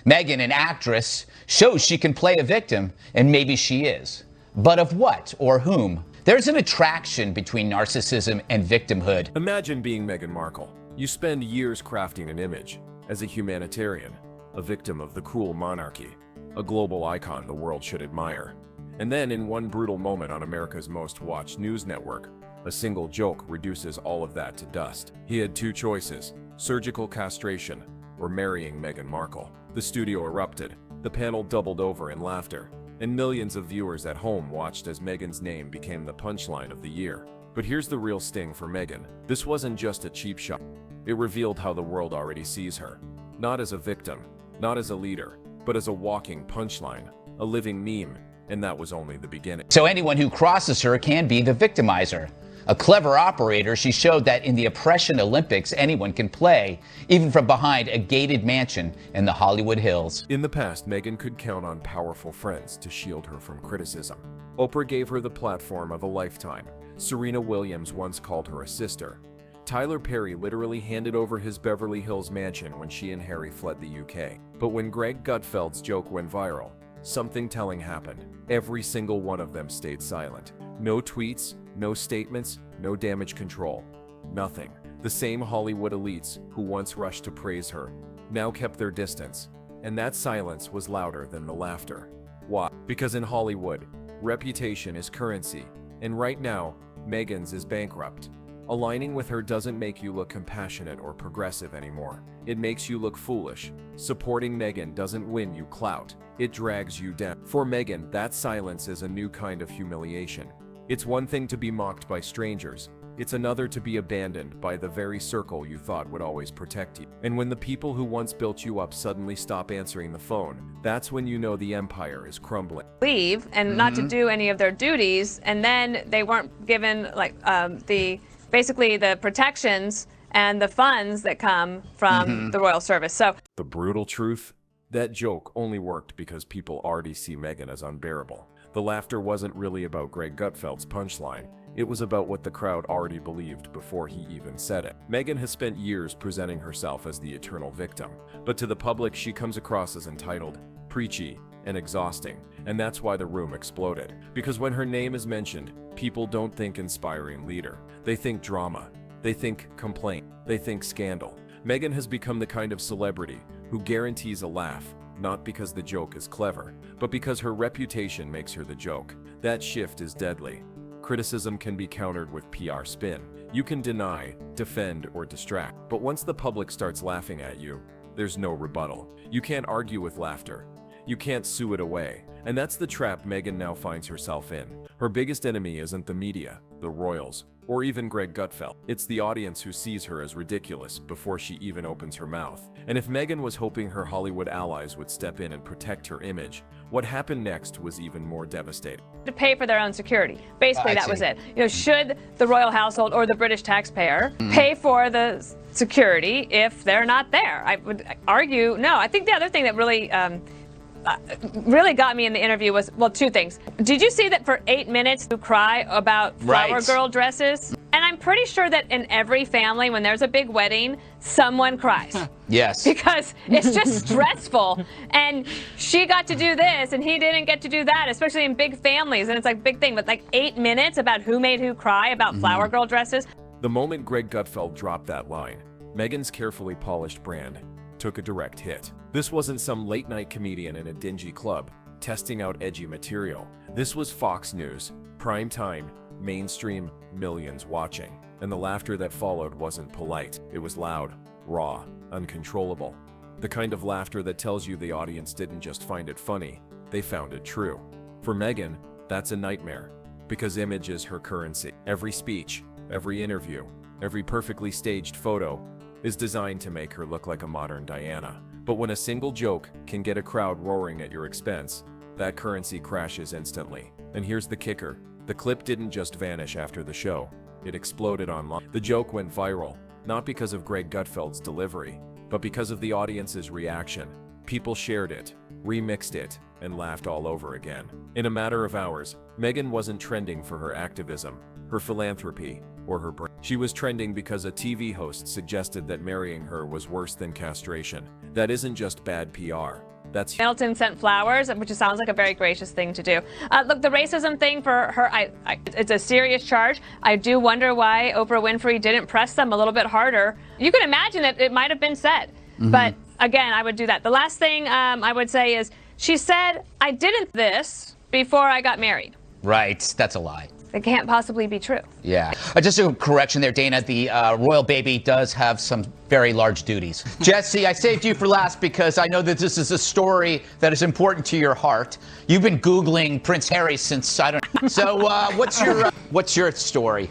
Meghan, an actress, shows she can play a victim, and maybe she is. But of what or whom? There's an attraction between narcissism and victimhood. Imagine being Meghan Markle. You spend years crafting an image as a humanitarian, a victim of the cruel monarchy, a global icon the world should admire. And then in one brutal moment on America's most watched news network, a single joke reduces all of that to dust. He had two choices: surgical castration or marrying Meghan Markle. The studio erupted, the panel doubled over in laughter, and millions of viewers at home watched as Meghan's name became the punchline of the year. But here's the real sting for Meghan. This wasn't just a cheap shot. It revealed how the world already sees her. Not as a victim, not as a leader, but as a walking punchline, a living meme, and that was only the beginning. So anyone who crosses her can be the victimizer. A clever operator, she showed that in the oppression Olympics, anyone can play, even from behind a gated mansion in the Hollywood Hills. In the past, Meghan could count on powerful friends to shield her from criticism. Oprah gave her the platform of a lifetime. Serena Williams once called her a sister. Tyler Perry literally handed over his Beverly Hills mansion when she and Harry fled the UK. But when Greg Gutfeld's joke went viral, something telling happened. Every single one of them stayed silent. No tweets, no statements, no damage control. Nothing. The same Hollywood elites who once rushed to praise her now kept their distance. And that silence was louder than the laughter. Why? Because in Hollywood, reputation is currency. And right now, Meghan's is bankrupt. Aligning with her doesn't make you look compassionate or progressive anymore. It makes you look foolish. Supporting Meghan doesn't win you clout. It drags you down. For Meghan, that silence is a new kind of humiliation. It's one thing to be mocked by strangers. It's another to be abandoned by the very circle you thought would always protect you. And when the people who once built you up suddenly stop answering the phone, that's when you know the empire is crumbling. Leave and not to do any of their duties, and then they weren't given basically the protections and the funds that come from the royal service. So the brutal truth? That joke only worked because people already see Meghan as unbearable. The laughter wasn't really about Greg Gutfeld's punchline. It was about what the crowd already believed before he even said it. Meghan has spent years presenting herself as the eternal victim, but to the public she comes across as entitled, preachy, and exhausting. And that's why the room exploded. Because when her name is mentioned, people don't think inspiring leader. They think drama. They think complaint. They think scandal. Meghan has become the kind of celebrity who guarantees a laugh, not because the joke is clever, but because her reputation makes her the joke. That shift is deadly. Criticism can be countered with PR spin. You can deny, defend, or distract. But once the public starts laughing at you, there's no rebuttal. You can't argue with laughter. You can't sue it away. And that's the trap Meghan now finds herself in. Her biggest enemy isn't the media, the royals, or even Greg Gutfeld. It's the audience who sees her as ridiculous before she even opens her mouth. And if Meghan was hoping her Hollywood allies would step in and protect her image, what happened next was even more devastating. to pay for their own security. Basically, that was it. You know, should the royal household or the British taxpayer pay for the security if they're not there? I would argue no. I think the other thing that really really got me in the interview was, well, two things. Did you see that for 8 minutes you cry about flower girl dresses? And I'm pretty sure that in every family, when there's a big wedding, someone cries. Yes. Because it's just stressful. And she got to do this and he didn't get to do that, especially in big families. And it's like a big thing. But like 8 minutes about who made who cry about flower girl dresses. The moment Greg Gutfeld dropped that line, Meghan's carefully polished brand took a direct hit. This wasn't some late-night comedian in a dingy club testing out edgy material. This was Fox News, prime time, mainstream, millions watching. And the laughter that followed wasn't polite. It was loud, raw, uncontrollable. The kind of laughter that tells you the audience didn't just find it funny, they found it true. For Meghan, that's a nightmare, because image is her currency. Every speech, every interview, every perfectly staged photo is designed to make her look like a modern Diana. But when a single joke can get a crowd roaring at your expense, that currency crashes instantly. And here's the kicker. The clip didn't just vanish after the show. It exploded online. The joke went viral, not because of Greg Gutfeld's delivery, but because of the audience's reaction. People shared it, remixed it, and laughed all over again. In a matter of hours, Meghan wasn't trending for her activism, her philanthropy, or her brand. She was trending because a TV host suggested that marrying her was worse than castration. That isn't just bad PR. That's Milton sent flowers, which sounds like a very gracious thing to do. Look, the racism thing for her, it's a serious charge. I do wonder why Oprah Winfrey didn't press them a little bit harder. You can imagine that it might have been said, but again, I would do that. The last thing I would say is she said, I didn't this before I got married. Right. That's a lie. It can't possibly be true. Yeah. Just a correction there, Dana. The royal baby does have some very large duties. Jesse, I saved you for last because I know that this is a story that is important to your heart. You've been Googling Prince Harry since, I don't know. So what's your story?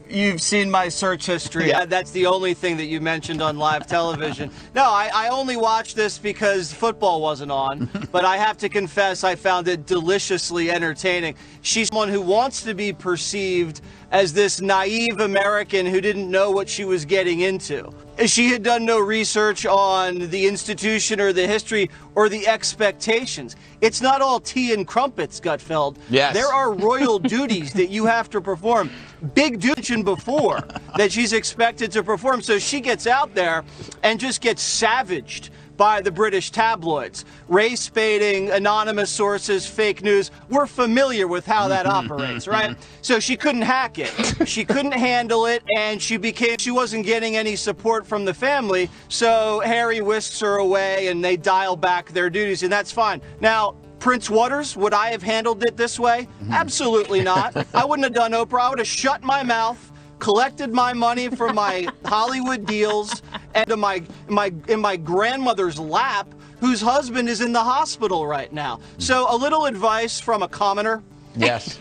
You've seen my search history. Yeah. That's the only thing that you mentioned on live television. No, I only watched this because football wasn't on, but I have to confess I found it deliciously entertaining. She's someone who wants to be perceived as this naive American who didn't know what she was getting into. She had done no research on the institution or the history or the expectations. It's not all tea and crumpets, Gutfeld. Yes. There are royal duties that you have to perform. Big mentioned before that she's expected to perform. So she gets out there and just gets savaged by the British tabloids. Race baiting, anonymous sources, fake news. We're familiar with how that operates, right? So she couldn't hack it. She couldn't handle it, and she wasn't getting any support from the family. So Harry whisks her away and they dial back their duties, and that's fine. Now, Prince Waters, would I have handled it this way? Absolutely not. I wouldn't have done Oprah. I would have shut my mouth, collected my money from my Hollywood deals and in my grandmother's lap, whose husband is in the hospital right now. So a little advice from a commoner. Yes.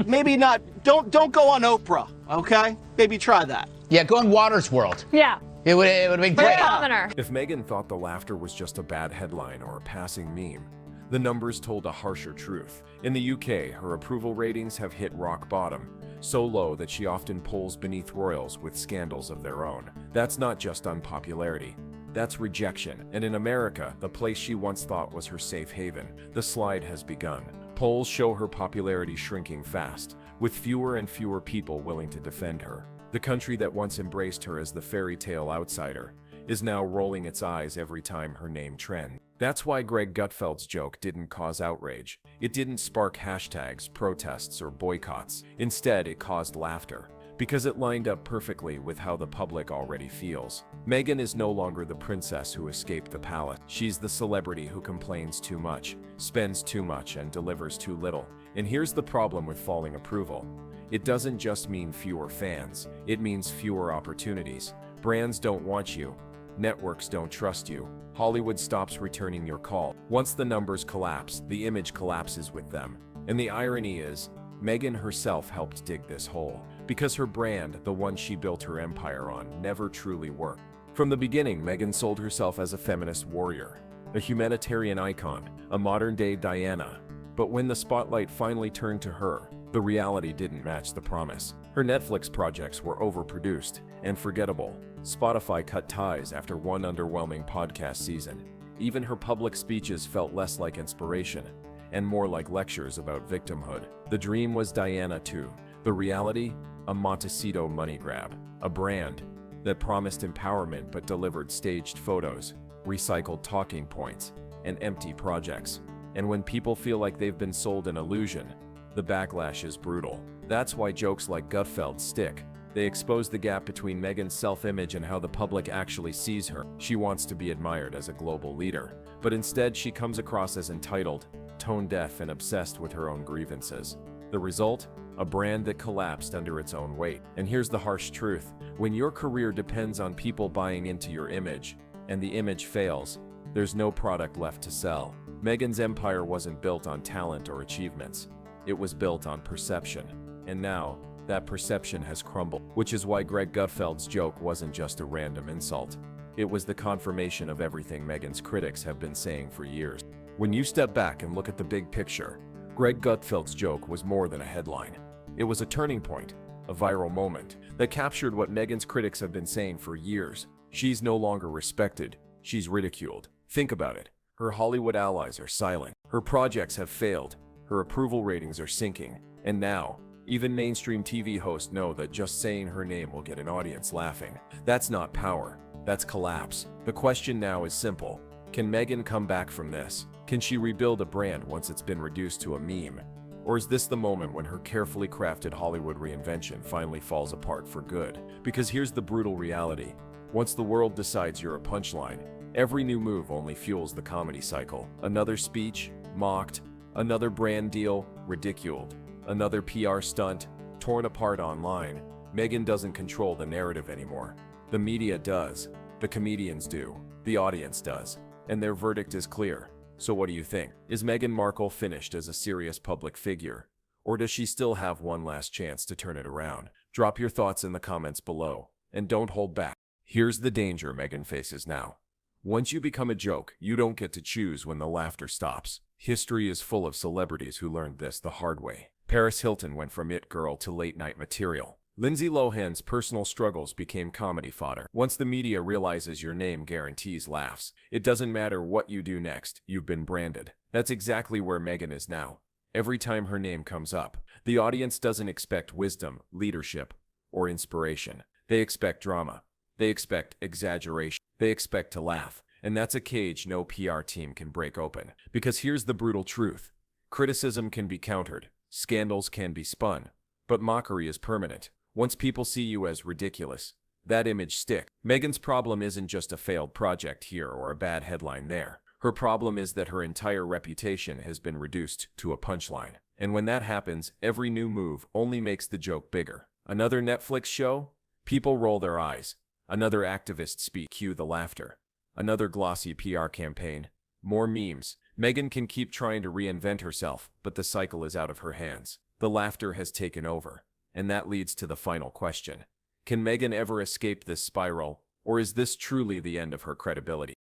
Maybe not. Don't go on Oprah. Okay? Maybe try that. Yeah, go on Waters World. Yeah. It would have been Very great. commoner. If Meghan thought the laughter was just a bad headline or a passing meme, the numbers told a harsher truth. In the UK, her approval ratings have hit rock bottom, so low that she often polls beneath royals with scandals of their own. That's not just unpopularity. That's rejection. And in America, the place she once thought was her safe haven, the slide has begun. Polls show her popularity shrinking fast, with fewer and fewer people willing to defend her. The country that once embraced her as the fairy tale outsider is now rolling its eyes every time her name trends. That's why Greg Gutfeld's joke didn't cause outrage. It didn't spark hashtags, protests, or boycotts. Instead, it caused laughter, because it lined up perfectly with how the public already feels. Meghan is no longer the princess who escaped the palace. She's the celebrity who complains too much, spends too much, and delivers too little. And here's the problem with falling approval. It doesn't just mean fewer fans, it means fewer opportunities. Brands don't want you. Networks don't trust you. Hollywood stops returning your call. Once the numbers collapse, the image collapses with them. And the irony is, Meghan herself helped dig this hole, because her brand, the one she built her empire on, never truly worked. From the beginning, Meghan sold herself as a feminist warrior, a humanitarian icon, a modern-day Diana. But when the spotlight finally turned to her, the reality didn't match the promise. Her Netflix projects were overproduced and forgettable. Spotify cut ties after one underwhelming podcast season. Even her public speeches felt less like inspiration and more like lectures about victimhood. The dream was Diana too. The reality? A Montecito money grab. A brand that promised empowerment but delivered staged photos, recycled talking points, and empty projects. And when people feel like they've been sold an illusion, the backlash is brutal. That's why jokes like Gutfeld stick. They expose the gap between Meghan's self-image and how the public actually sees her. She wants to be admired as a global leader, but instead she comes across as entitled, tone-deaf, and obsessed with her own grievances. The result? A brand that collapsed under its own weight. And here's the harsh truth. When your career depends on people buying into your image, and the image fails, there's no product left to sell. Meghan's empire wasn't built on talent or achievements. It was built on perception. And now, that perception has crumbled, which is why Greg Gutfeld's joke wasn't just a random insult. It was the confirmation of everything Meghan's critics have been saying for years. When you step back and look at the big picture, Greg Gutfeld's joke was more than a headline. It was a turning point, a viral moment, that captured what Meghan's critics have been saying for years. She's no longer respected, she's ridiculed. Think about it. Her Hollywood allies are silent. Her projects have failed. Her approval ratings are sinking. And now, Even mainstream TV hosts know that just saying her name will get an audience laughing. That's not power, that's collapse. The question now is simple. Can Meghan come back from this? Can she rebuild a brand once it's been reduced to a meme? Or is this the moment when her carefully crafted Hollywood reinvention finally falls apart for good? Because here's the brutal reality. Once the world decides you're a punchline, every new move only fuels the comedy cycle. Another speech, mocked. Another brand deal, ridiculed. Another PR stunt, torn apart online. Meghan doesn't control the narrative anymore. The media does. The comedians do. The audience does. And their verdict is clear. So what do you think? Is Meghan Markle finished as a serious public figure? Or does she still have one last chance to turn it around? Drop your thoughts in the comments below. And don't hold back. Here's the danger Meghan faces now. Once you become a joke, you don't get to choose when the laughter stops. History is full of celebrities who learned this the hard way. Paris Hilton went from it girl to late-night material. Lindsay Lohan's personal struggles became comedy fodder. Once the media realizes your name guarantees laughs, it doesn't matter what you do next, you've been branded. That's exactly where Meghan is now. Every time her name comes up, the audience doesn't expect wisdom, leadership, or inspiration. They expect drama. They expect exaggeration. They expect to laugh. And that's a cage no PR team can break open. Because here's the brutal truth. Criticism can be countered. Scandals can be spun. But mockery is permanent. Once people see you as ridiculous, that image sticks. Meghan's problem isn't just a failed project here or a bad headline there. Her problem is that her entire reputation has been reduced to a punchline. And when that happens, every new move only makes the joke bigger. Another Netflix show? People roll their eyes. Another activist speak, cue the laughter. Another glossy PR campaign. More memes. Meghan can keep trying to reinvent herself, but the cycle is out of her hands. The laughter has taken over. And that leads to the final question. Can Meghan ever escape this spiral, or is this truly the end of her credibility?